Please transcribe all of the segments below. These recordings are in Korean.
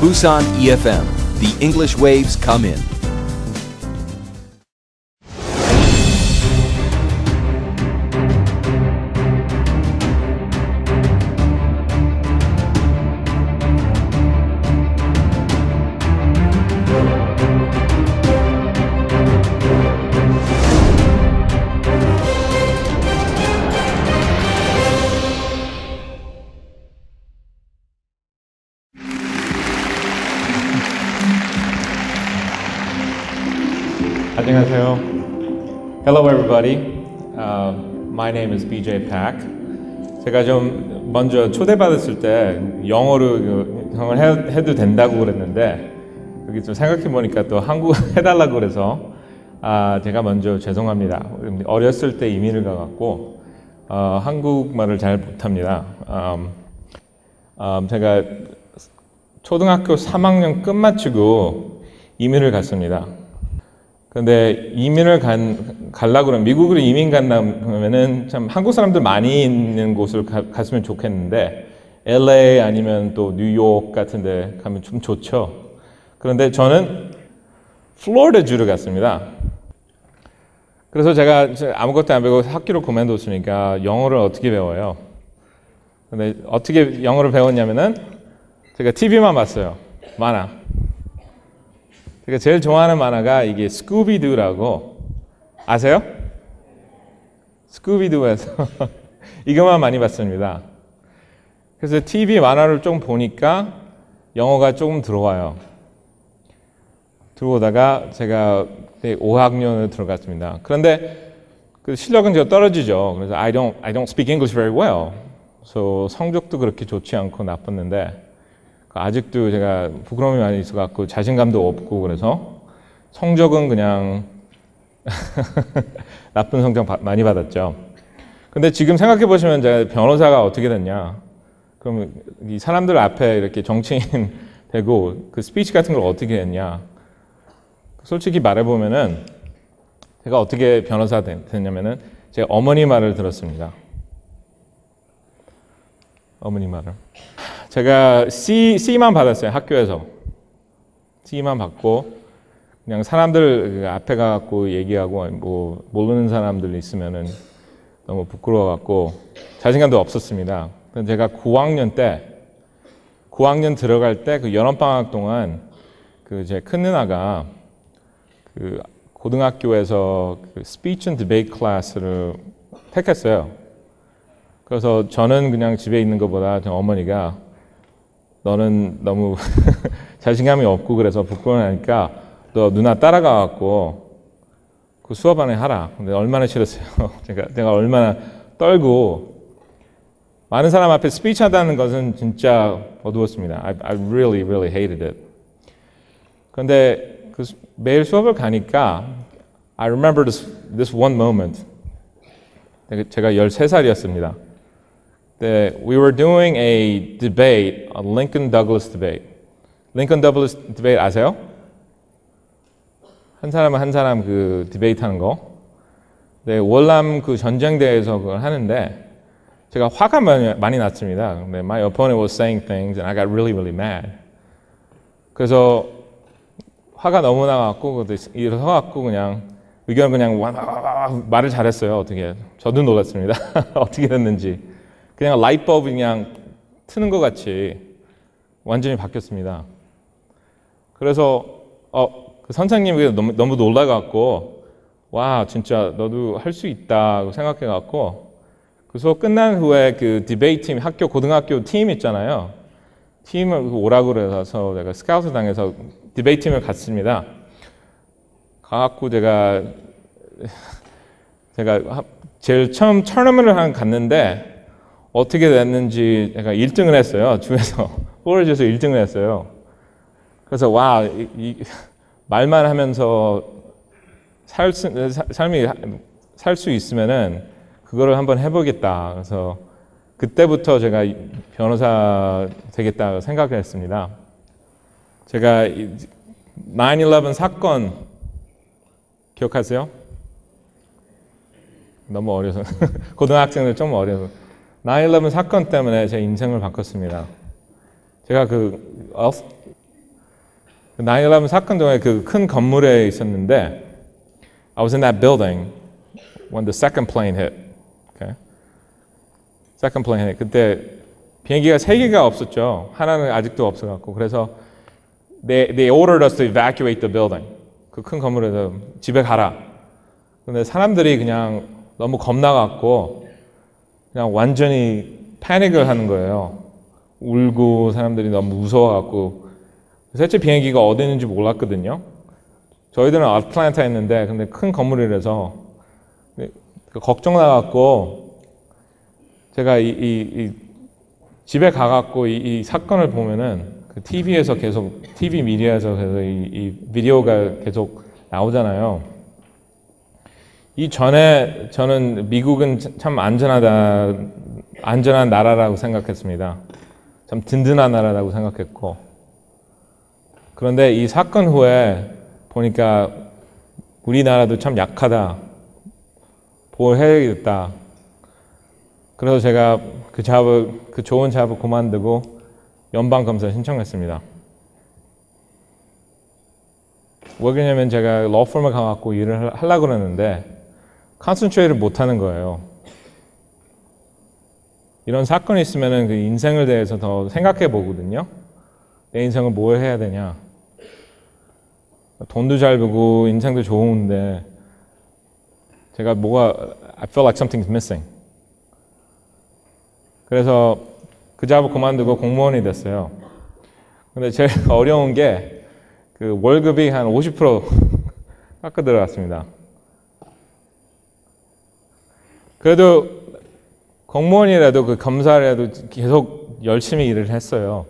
Busan EFM. The English waves come in. 안녕하세요. Hello everybody. My name is BJ Pak. 제가 좀 먼저 초대받았을 때 영어로 형을 해도 된다고 그랬는데 여기 좀 생각해 보니까 또 한국어 해달라고 그래서 제가 먼저 죄송합니다. 어렸을 때 이민을 가갖고 한국말을 잘 못합니다. 제가 초등학교 3학년 끝마치고 이민을 갔습니다. 근데 이민을 가려고 그러면 미국으로 이민 간다면은 참 한국 사람들 많이 있는 곳을 갔으면 좋겠는데 LA 아니면 또 뉴욕 같은 데 가면 좀 좋죠. 그런데 저는 플로리다 주를 갔습니다. 그래서 제가 아무것도 안 배우고 학교를 그만뒀으니까 영어를 어떻게 배워요? 근데 어떻게 영어를 배웠냐면은 제가 TV만 봤어요. 만화. 제가 제일 좋아하는 만화가 이게 스쿠비두라고 아세요? 스쿠비두에서 이것만 많이 봤습니다. 그래서 TV 만화를 좀 보니까 영어가 조금 들어와요. 들어오다가 제가 5학년을 들어갔습니다. 그런데 그 실력은 제가 떨어지죠. 그래서 I don't speak English very well. 그래서 성적도 그렇게 좋지 않고 나빴는데 아직도 제가 부끄러움이 많이 있어갖고 자신감도 없고 그래서 성적은 그냥 나쁜 성적 많이 받았죠. 근데 지금 생각해 보시면 제가 변호사가 어떻게 됐냐? 그럼 이 사람들 앞에 이렇게 정치인 되고 그 스피치 같은 걸 어떻게 했냐? 솔직히 말해보면은 제가 어떻게 변호사 됐냐면은 제 어머니 말을 들었습니다. 어머니 말을. 제가 C만 받았어요. 학교에서. C만 받고 그냥 사람들 앞에 가갖고 얘기하고 뭐 모르는 사람들 있으면은 너무 부끄러워갖고 자신감도 없었습니다. 제가 9학년 들어갈 때 그 여름방학 동안 그 제 큰 누나가 그 고등학교에서 그 스피치 앤 디베이트 클래스를 택했어요. 그래서 저는 그냥 집에 있는 것보다 어머니가 너는 너무 자신감이 없고 그래서 부끄러우니까 너 누나 따라가갖고 그 수업 안에 하라. 근데 얼마나 싫었어요. 제가 얼마나 떨고 많은 사람 앞에 스피치 하다는 것은 진짜 어두웠습니다. I really hated it. 그런데 그 매일 수업을 가니까 I remember this one moment. 제가 13살이었습니다. We were doing a debate, a Lincoln Douglas debate. Lincoln Douglas debate 아세요? 한 사람 그 디베이트 하는 거. 네, 월남 그 전쟁대에서 그걸 하는데 제가 화가 많이 났습니다. 근데 my opponent was saying things and I got really mad. 그래서 화가 너무 나갖고 일어서갖고 그냥 의견을 그냥 말을 잘했어요. 어떻게? 저도 놀랐습니다. 어떻게 됐는지. 그냥 라이트버브 그냥 트는 것 같이 완전히 바뀌었습니다. 그래서 그 선생님이 너무 놀라갖고 와 진짜 너도 할 수 있다고 생각해갖고 그 수업 끝난 후에 그 디베이트 팀 학교 고등학교 팀 있잖아요. 팀을 오라고 그래서 내가 스카우트 당해서 디베이트 팀을 갔습니다. 가갖고 제가 제일 처음 토너먼트를 갔는데 어떻게 됐는지 제가 1등을 했어요. 주에서 플로리다에서 1등을 했어요. 그래서 와 말만 하면서 삶이 살 수 있으면은 그거를 한번 해보겠다. 그래서 그때부터 제가 변호사 되겠다 생각을 했습니다. 제가 9/11 사건 기억하세요? 너무 어려서 고등학생들 좀 어려서 9/11 사건 때문에 제 인생을 바꿨습니다. 제가 9/11 사건 동안 그 큰 건물에 있었는데 I was in that building when the second plane hit. Okay? Second plane hit. 그때 비행기가 3개가 없었죠. 하나는 아직도 없어갖고 그래서 they ordered us to evacuate the building. 그 큰 건물에서 집에 가라. 근데 사람들이 그냥 너무 겁나갖고 그냥 완전히 패닉을 하는 거예요. 울고 사람들이 너무 무서워갖고 셋째 비행기가 어디 있는지 몰랐거든요. 저희들은 아틀란타에 있는데 근데 큰 건물이라서 걱정 나갖고 제가 이 집에 가갖고 이 사건을 보면은 그 TV에서 계속 TV 미디어에서 계속 이 비디오가 계속 나오잖아요. 이 전에 저는 미국은 참 안전한 나라라고 생각했습니다. 참 든든한 나라라고 생각했고 그런데 이 사건 후에 보니까 우리나라도 참 약하다. 보호해야겠다. 그래서 제가 그 좋은 잡을 그만두고 연방검사 신청했습니다. 왜 그러냐면 제가 러펌을 가갖고 일을 하려고 그러는데 컨센트레이트를 못하는 거예요. 이런 사건이 있으면 그 인생을 대해서 더 생각해 보거든요. 내 인생을 뭘 해야 되냐. 돈도 잘 벌고 인생도 좋은데 제가 I feel like something's missing. 그래서 그 잡을 그만두고 공무원이 됐어요. 근데 제일 어려운 게 그 월급이 한 50% 깎아 들어갔습니다. 그래도 공무원이라도 그 검사라도 계속 열심히 일을 했어요.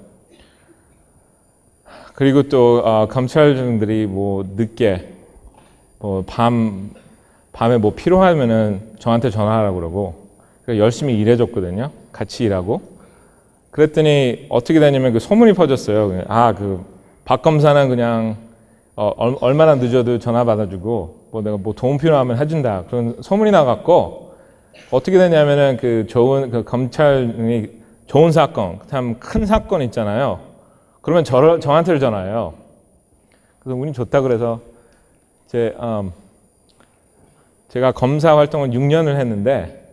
그리고 또 검찰들이 뭐 늦게 뭐 밤에 뭐 필요하면은 저한테 전화하라고 그러고 그러니까 열심히 일해줬거든요. 같이 일하고. 그랬더니 어떻게 되냐면 그 소문이 퍼졌어요. 그 박 검사는 그냥 얼마나 늦어도 전화 받아주고 뭐 내가 뭐 도움 필요하면 해준다. 그런 소문이 나갔고 어떻게 되냐면은 그 검찰이 좋은 사건, 참 큰 사건 있잖아요. 그러면 저한테 전화해요. 그래서 운이 좋다 그래서 제가 검사 활동을 6년을 했는데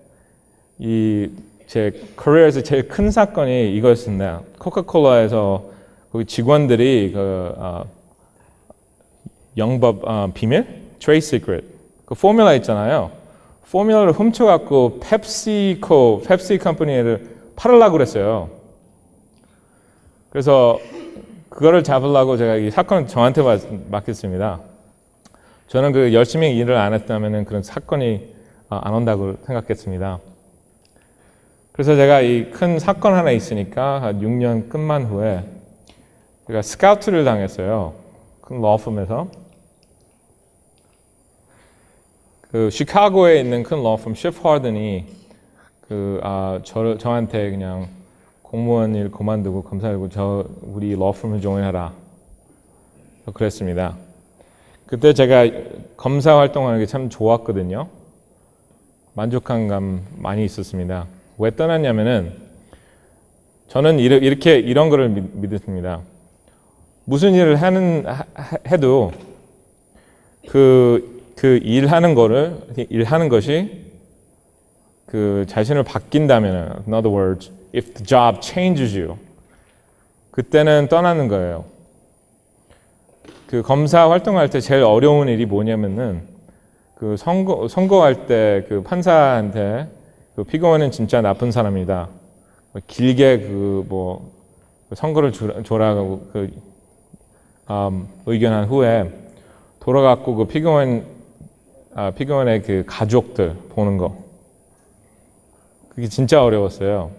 제 커리어에서 제일 큰 사건이 이거였습니다. 코카콜라에서 거기 직원들이 영법 비밀, 트레이드 시크릿, 그 포뮬라 있잖아요. 포뮬라를 훔쳐갖고 펩시 컴퍼니를 팔으려고 그랬어요. 그래서 그거를 잡으려고 제가 이 사건을 저한테 맡겼습니다. 저는 그 열심히 일을 안 했다면 그런 사건이 안 온다고 생각했습니다. 그래서 제가 이 큰 사건 하나 있으니까 한 6년 끝만 후에 제가 스카우트를 당했어요. 큰 러펌에서. 그 시카고에 있는 큰 러펌 시프 하든이 저한테 그냥 공무원 일 그만두고 검사하고 우리 러펌을 조인해라. 그랬습니다. 그때 제가 검사 활동하는 게 참 좋았거든요. 만족한 감 많이 있었습니다. 왜 떠났냐면은 저는 이런 거를 믿습니다. 무슨 일을 해도 그 일하는 것이 그 자신을 바뀐다면, in other words, if the job changes you, 그때는 떠나는 거예요. 그 검사 활동할 때 제일 어려운 일이 뭐냐면은 그 선고할 때 그 판사한테 그 피고인은 진짜 나쁜 사람이다. 길게 선고를 줘라고 의견한 후에 돌아갔고 그 피고인의 그 가족들 보는 거. 그게 진짜 어려웠어요.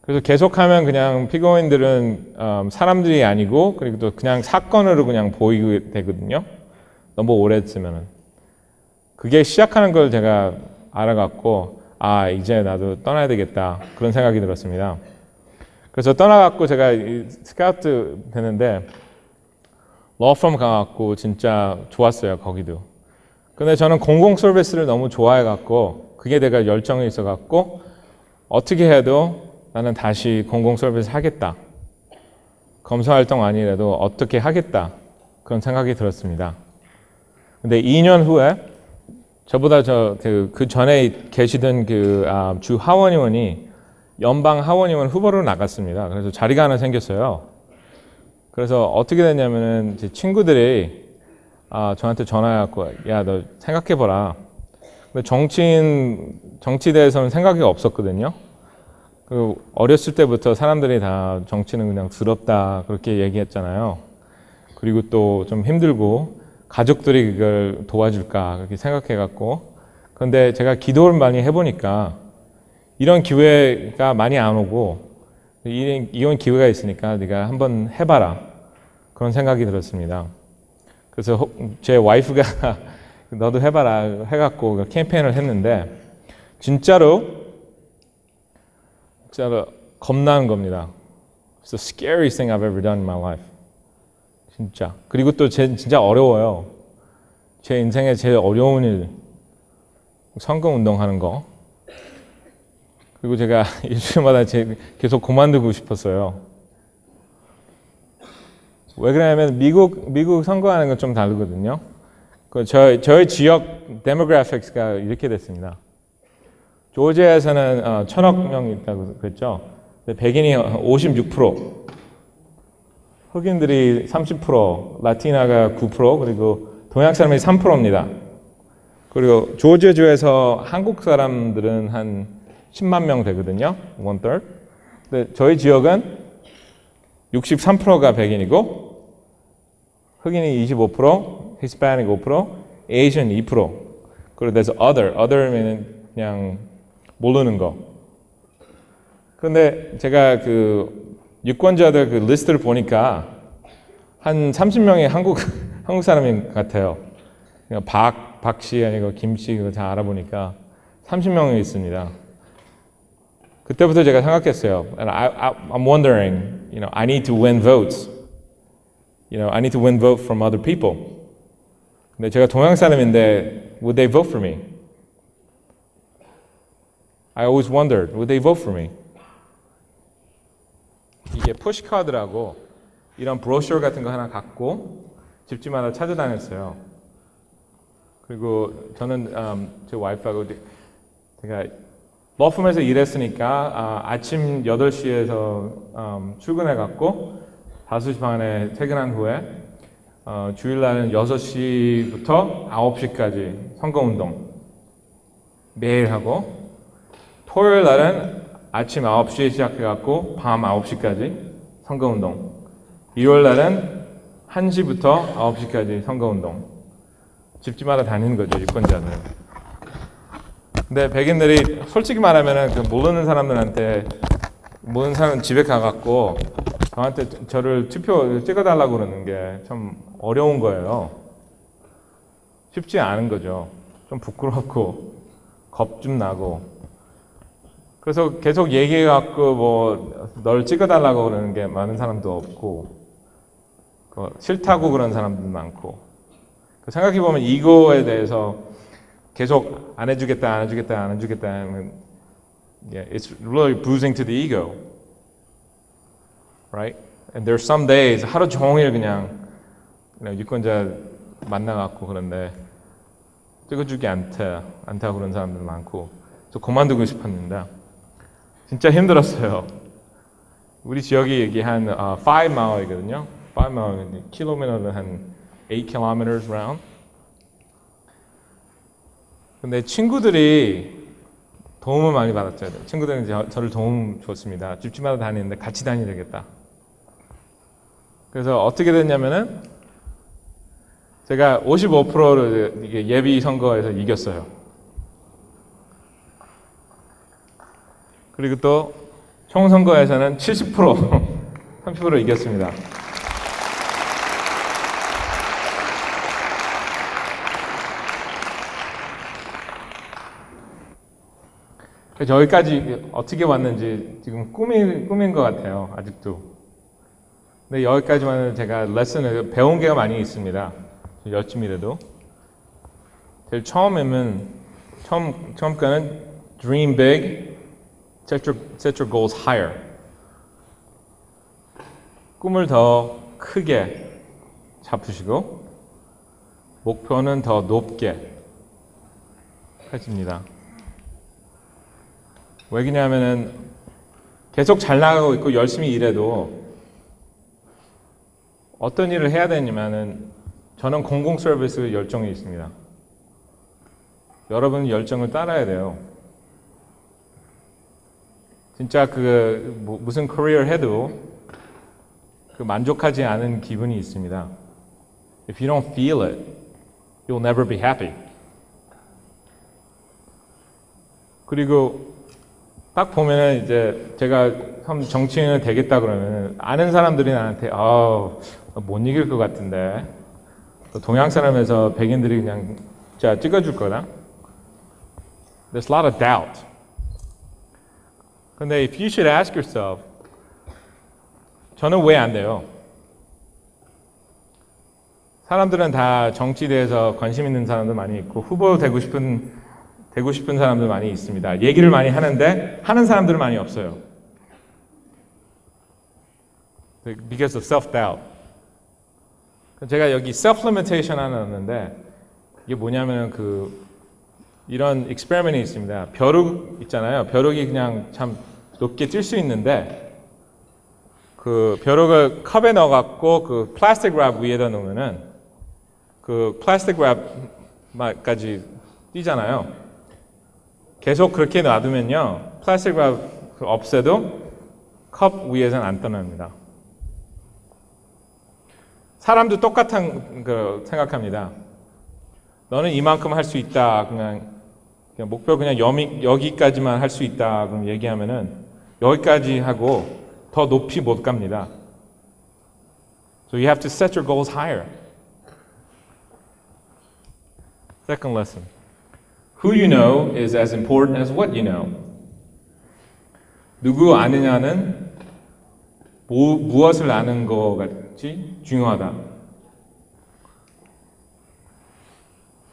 그래서 계속하면 그냥 피고인들은 사람들이 아니고 그리고 또 그냥 사건으로 그냥 보이게 되거든요. 너무 오래 했으면은. 그게 시작하는 걸 제가 알아갖고 이제 나도 떠나야 되겠다 그런 생각이 들었습니다. 그래서 떠나갖고 제가 스카우트 되는데 러펌 가갖고 진짜 좋았어요. 거기도. 근데 저는 공공 서비스를 너무 좋아해갖고 그게 내가 열정이 있어갖고 어떻게 해도 나는 다시 공공 서비스 하겠다. 검사활동 아니라도 어떻게 하겠다 그런 생각이 들었습니다. 근데 2년 후에 저보다 그 전에 계시던 주 하원의원이 연방 하원의원 후보로 나갔습니다. 그래서 자리가 하나 생겼어요. 그래서 어떻게 됐냐면은 제 친구들이 저한테 전화해갖고 야, 너 생각해봐라. 근데 정치에 대해서는 생각이 없었거든요. 어렸을 때부터 사람들이 다 정치는 그냥 더럽다 그렇게 얘기했잖아요. 그리고 또 좀 힘들고 가족들이 그걸 도와줄까 그렇게 생각해갖고, 그런데 제가 기도를 많이 해보니까 이런 기회가 많이 안 오고 이런 기회가 있으니까 네가 한번 해봐라 그런 생각이 들었습니다. 그래서 제 와이프가 너도 해봐라 해갖고 캠페인을 했는데 진짜로 겁나는 겁니다. It's the scariest thing I've ever done in my life. 진짜. 그리고 또 진짜 어려워요. 제 인생에 제일 어려운 일, 선거운동 하는 거. 그리고 제가 일주일마다 계속 그만두고 싶었어요. 왜 그러냐면 미국 선거하는 건 좀 다르거든요. 저희 지역 데모그래픽스가 이렇게 됐습니다. 조지아에서는 1,000억 명이 있다고 그랬죠. 백인이 56%, 흑인들이 30%, 라티나가 9%, 그리고 동양 사람이 3%입니다. 그리고 조지아주에서 한국 사람들은 한 10만 명 되거든요. 1/3. 근데 저희 지역은 63%가 백인이고 흑인이 25%, 히스패닉 5%, 에이션 2%. 그리고 there's other면 그냥 모르는 거. 그런데 제가 유권자들 리스트를 보니까 한 30명이 한국 사람인 것 같아요. 그냥 박씨 아니고 김씨 그거 다 알아보니까 30명이 있습니다. 그때부터 제가 생각했어요. And I'm wondering, I need to win votes. I need to win vote from other people. 근데 제가 동양 사람인데, would they vote for me? I always wondered, would they vote for me? 이게 푸시카드라고 이런 브로셔 같은 거 하나 갖고 집집마다 찾아다녔어요. 그리고 저는 제 와이프하고 제가 러펌에서 일했으니까 아침 8시에서 출근해갖고 5시 반에 퇴근한 후에 주일날은 6시부터 9시까지 선거운동 매일 하고, 토요일 날은 아침 9시에 시작해갖고 밤 9시까지 선거운동, 일요일 날은 1시부터 9시까지 선거운동. 집집마다 다니는 거죠, 유권자들. 근데 백인들이 솔직히 말하면은 모르는 사람들한테, 모르는 사람 집에 가갖고 저한테 저를 투표 찍어달라고 그러는 게 참 어려운 거예요. 쉽지 않은 거죠. 좀 부끄럽고 겁 좀 나고. 그래서 계속 얘기해갖고 널 찍어달라고 그러는 게 많은 사람도 없고, 싫다고 그런 사람도 많고. 생각해보면 이거에 대해서 계속 안 해주겠다 하면 it's really bruising to the ego, right? And there's some days 하루 종일 그냥 유권자 만나갖고 그런데 찍어주기 않다고 그런 사람들 많고, 저 그만두고 싶었는데 진짜 힘들었어요. 우리 지역이 여기 한 5마일이거든요. 5마일, 킬로미터는 한 8 kilometers round. 근데 친구들이 도움을 많이 받았죠. 친구들은 저를 도움 줬습니다. 집집마다 다니는데 같이 다녀야 되겠다. 그래서 어떻게 됐냐면은 제가 55%를 예비 선거에서 이겼어요. 그리고 또 총선거에서는 70%, 30% 이겼습니다. 여기까지 어떻게 왔는지 지금 꿈인 것 같아요, 아직도. 근데 여기까지만 제가 레슨을 배운 게 많이 있습니다. 열심히라도. 제일 처음 거는 dream big, set your goals higher. 꿈을 더 크게 잡으시고 목표는 더 높게 해줍니다. 왜 그러냐면은 계속 잘 나가고 있고 열심히 일해도 어떤 일을 해야 되냐면은 저는 공공 서비스 열정이 있습니다. 여러분 열정을 따라야 돼요. 진짜 무슨 커리어 해도 만족하지 않은 기분이 있습니다. If you don't feel it, you'll never be happy. 그리고 딱 보면은 이제 제가 정치인을 되겠다 그러면 아는 사람들이 나한테 못 이길 것 같은데 동양 사람에서 백인들이 그냥 자 찍어줄 거다. There's a lot of doubt. 근데 if you should ask yourself, 저는 왜 안 돼요? 사람들은 다 정치에 대해서 관심 있는 사람들 많이 있고 후보 되고 싶은 사람들 많이 있습니다. 얘기를 많이 하는데 하는 사람들은 많이 없어요. Because of self-doubt. 제가 여기 self-limitation 하나 넣었는데 이게 뭐냐면 이런 익스페리먼이 있습니다. 벼룩 있잖아요. 벼룩이 그냥 참 높게 뜰 수 있는데 벼룩을 컵에 넣어갖고 플라스틱 랩 위에다 놓으면은 플라스틱 랩까지 뛰잖아요. 계속 그렇게 놔두면요. 플라스틱 랩 없애도 컵 위에서는 안 떠납니다. 사람도 똑같은 생각합니다. 너는 이만큼 할 수 있다. 그냥 목표 그냥 여기까지만 할 수 있다. 그럼 얘기하면은 여기까지 하고 더 높이 못 갑니다. So you have to set your goals higher. Second lesson. Who you know is as important as what you know. 누구 아느냐는 무엇을 아는 것 같이 중요하다.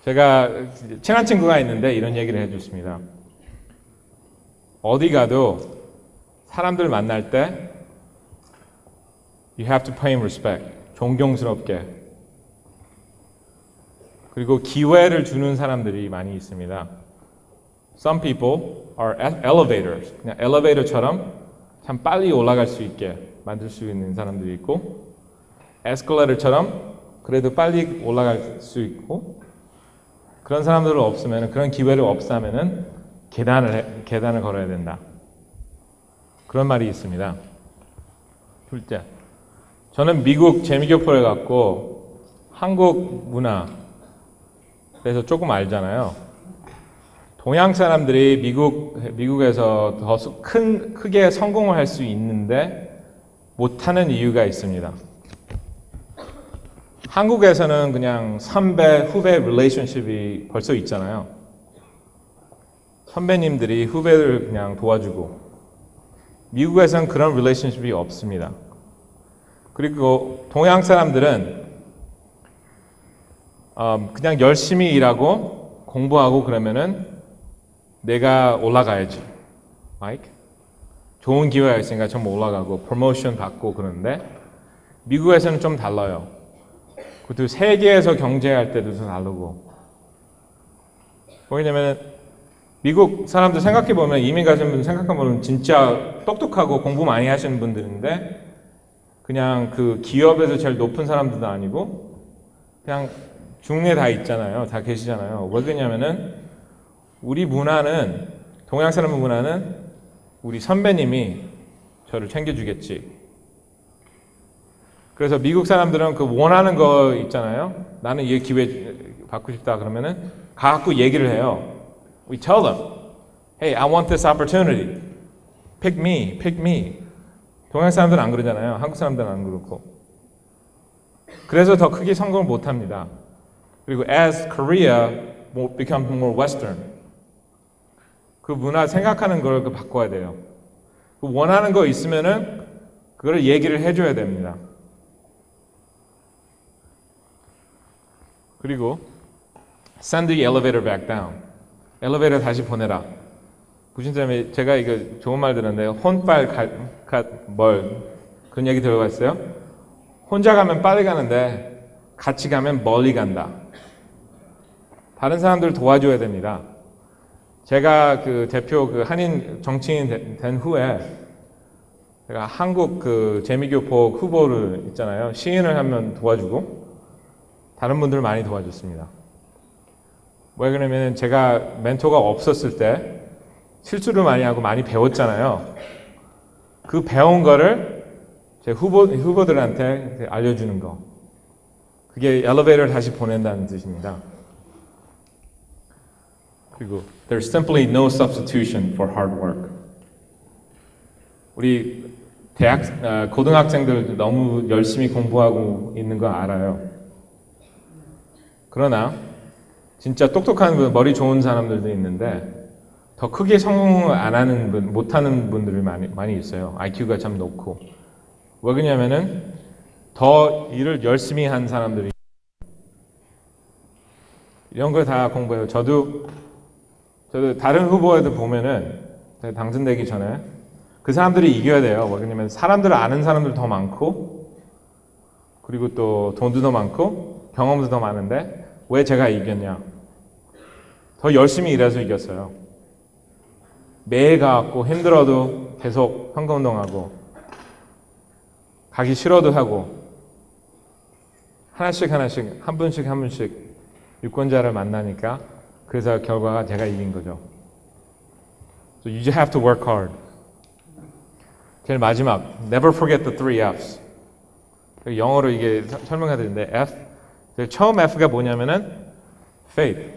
제가 친한 친구가 있는데 이런 얘기를 해줬습니다. 어디 가도 사람들 만날 때 you have to pay him respect. 존경스럽게. 그리고 기회를 주는 사람들이 많이 있습니다. Some people are elevators. 그냥 엘리베이터처럼 참 빨리 올라갈 수 있게 만들 수 있는 사람들이 있고 에스컬레이터처럼 그래도 빨리 올라갈 수 있고 그런 사람들은 없으면 그런 기회를 없으면은 계단을 걸어야 된다. 그런 말이 있습니다. 둘째, 저는 미국 재미교포를 갖고 한국 문화 그래서 조금 알잖아요. 동양 사람들이 미국에서 더 크게 성공을 할 수 있는데 못하는 이유가 있습니다. 한국에서는 그냥 선배, 후배 릴레이션십이 벌써 있잖아요. 선배님들이 후배를 그냥 도와주고 미국에서는 그런 릴레이션십이 없습니다. 그리고 동양 사람들은 그냥 열심히 일하고 공부하고 그러면은 내가 올라가야지. Like? 좋은 기회가 있으니까 전부 올라가고 프로모션 받고 그러는데 미국에서는 좀 달라요. 그것도 세계에서 경제할 때도 좀 다르고. 왜냐면 미국 사람들 생각해보면 이민 가신 분들 생각해보면 진짜 똑똑하고 공부 많이 하시는 분들인데 그냥 기업에서 제일 높은 사람들도 아니고 그냥 중에 다 있잖아요. 다 계시잖아요. 왜 그러냐면은 우리 문화는 동양 사람 문화는 우리 선배님이 저를 챙겨주겠지. 그래서 미국 사람들은 원하는 거 있잖아요. 나는 이 기회 받고 싶다 그러면은 가갖고 얘기를 해요. We tell them, hey, I want this opportunity. Pick me, pick me. 동양 사람들은 안 그러잖아요. 한국 사람들은 안 그렇고. 그래서 더 크게 성공을 못 합니다. 그리고 as Korea becomes more Western, 그 문화 생각하는 걸 바꿔야 돼요. 원하는 거 있으면은 그걸 얘기를 해줘야 됩니다. 그리고 send the elevator back down. 엘리베이터 다시 보내라. 무슨 때문에 제가 이거 좋은 말 들었는데요. 혼빨 뭘 그런 얘기 들어봤어요? 혼자 가면 빨리 가는데 같이 가면 멀리 간다. 다른 사람들 도와줘야 됩니다. 제가 그 대표 그 한인 정치인 된 후에 제가 한국 그 재미교포 후보를 있잖아요. 시인을 하면 도와주고 다른 분들 많이 도와줬습니다. 왜 그러냐면 제가 멘토가 없었을 때 실수를 많이 하고 많이 배웠잖아요. 그 배운 거를 제 후보들한테 알려주는 거. 그게 엘리베이터를 다시 보낸다는 뜻입니다. 그리고 There's simply no substitution for hard work. 우리 고등학생들 너무 열심히 공부하고 있는 거 알아요. 그러나 진짜 똑똑한 분, 머리 좋은 사람들도 있는데 더 크게 성공을 안 하는 분, 못 하는 분들이 많이 있어요. IQ가 참 높고. 왜 그러냐면은 더 일을 열심히 한 사람들이 이런 걸 다 공부해요. 저도 다른 후보에도 보면은 당선되기 전에 그 사람들이 이겨야 돼요. 왜냐면 사람들을 아는 사람들 더 많고 그리고 또 돈도 더 많고 경험도 더 많은데 왜 제가 이겼냐? 더 열심히 일해서 이겼어요. 매일 가고 힘들어도 계속 선거운동하고 가기 싫어도 하고 하나씩 한 분씩 유권자를 만나니까 그래서 결과가 제가 이긴 거죠. So you just have to work hard. 제일 마지막, never forget the three F's. 영어로 이게 설명해 드리는데 F, 처음 F가 뭐냐면은 faith,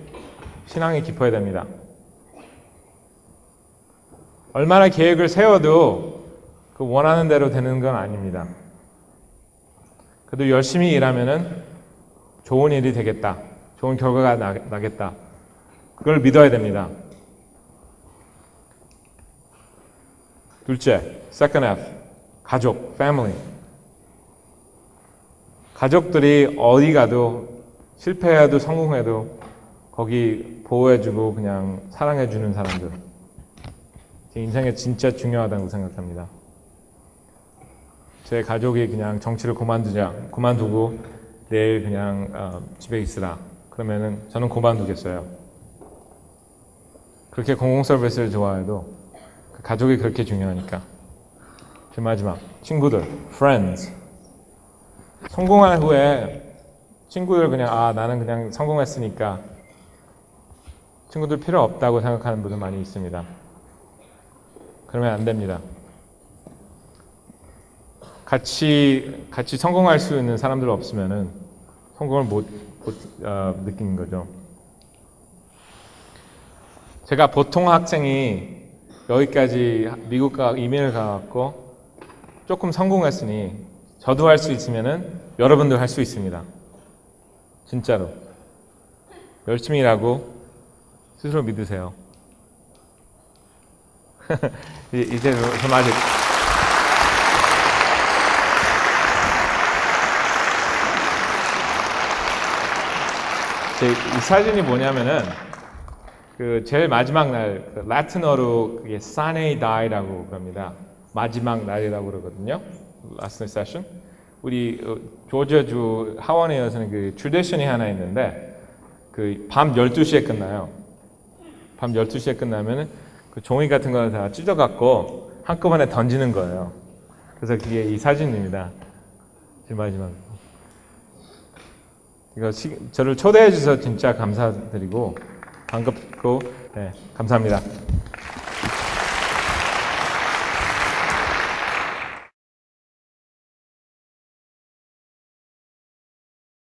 신앙이 깊어야 됩니다. 얼마나 계획을 세워도 그 원하는 대로 되는 건 아닙니다. 그래도 열심히 일하면은 좋은 일이 되겠다. 좋은 결과가 나겠다. 그걸 믿어야 됩니다. 둘째, second F, 가족, family. 가족들이 어디 가도 실패해도 성공해도 거기 보호해주고 그냥 사랑해주는 사람들. 제 인생에 진짜 중요하다고 생각합니다. 제 가족이 그냥 정치를 그만두고 내일 그냥 집에 있으라. 그러면은 저는 그만두겠어요. 그렇게 공공 서비스를 좋아해도 그 가족이 그렇게 중요하니까. 제 마지막, 친구들, friends. 성공한 후에 친구들 그냥 나는 그냥 성공했으니까 친구들 필요 없다고 생각하는 분들 많이 있습니다. 그러면 안 됩니다. 같이 성공할 수 있는 사람들 없으면은 성공을 못 느끼는 거죠. 제가 보통 학생이 여기까지 미국 이민을 가갖고 조금 성공했으니 저도 할 수 있으면은 여러분도 할 수 있습니다. 진짜로. 열심히 일하고 스스로 믿으세요. 이제 좀 아직 이 사진이 뭐냐면은 그 제일 마지막 날 그 라틴어로 그게 Sine Die라고 그럽니다. 마지막 날이라고 그러거든요. Last session. 우리 조지아주 하원에서는 그 트래디션이 하나 있는데 그 밤 12시에 끝나요. 밤 12시에 끝나면은 그 종이 같은 거를 다 찢어갖고 한꺼번에 던지는 거예요. 그래서 그게 이 사진입니다. 제일 마지막. 이거 저를 초대해 주셔서 진짜 감사드리고 반갑고 네, 감사합니다.